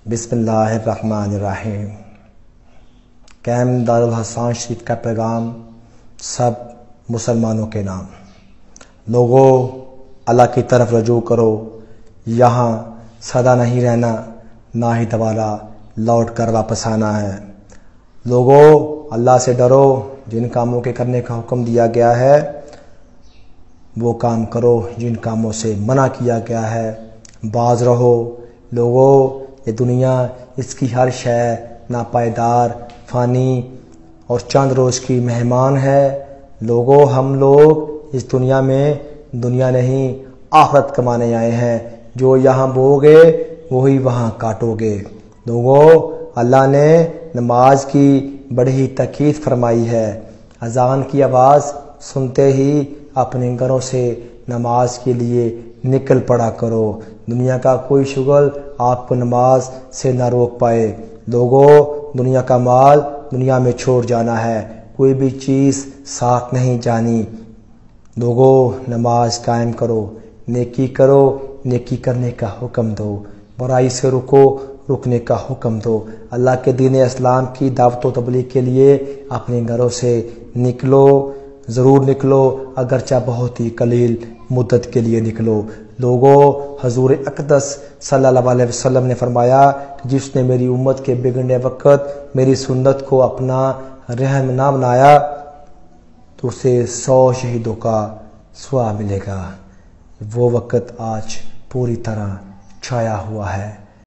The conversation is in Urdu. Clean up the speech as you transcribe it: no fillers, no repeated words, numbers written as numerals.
بسم اللہ الرحمن الرحیم۔ کیمپ دارالحسان شریف کا پیغام سب مسلمانوں کے نام۔ لوگوں، اللہ کی طرف رجوع کرو، یہاں سدا نہیں رہنا، نہ ہی دوبارہ لوٹ کر واپس آنا ہے۔ لوگوں، اللہ سے ڈرو، جن کاموں کے کرنے کا حکم دیا گیا ہے وہ کام کرو، جن کاموں سے منع کیا گیا ہے باز رہو۔ لوگوں، یہ دنیا، اس کی ہر شے ناپائیدار، فانی اور چند روز کی مہمان ہے۔ لوگوں، ہم لوگ اس دنیا میں دنیا نہیں آخرت کمانے آئے ہیں۔ جو یہاں بو گے وہی وہاں کاٹو گے۔ لوگوں، اللہ نے نماز کی بڑی ہی تاکید فرمائی ہے۔ اذان کی آواز سنتے ہی اپنے گھروں سے نماز کے لیے نکل پڑا کرو۔ دنیا کا کوئی شغل آپ کو نماز سے نہ روک پائے۔ لوگوں، دنیا کا مال دنیا میں چھوڑ جانا ہے، کوئی بھی چیز ساتھ نہیں جانی۔ لوگوں، نماز قائم کرو، نیکی کرو، نیکی کرنے کا حکم دو، برائی سے رکنے کا حکم دو۔ اللہ کے دین اسلام کی دعوت و تبلیغ کے لیے اپنے گھروں سے نکلو، ضرور نکلو، اگرچہ بہت ہی قلیل مدت کے لیے نکلو۔ لوگوں، حضور اقدس صلی اللہ علیہ وسلم نے فرمایا کہ جس نے میری امت کے بگڑنے وقت میری سنت کو اپنا رحم نہ بنایا تو اسے 100 شہیدوں کا ثواب ملے گا۔ وہ وقت آج پوری طرح چھایا ہوا ہے۔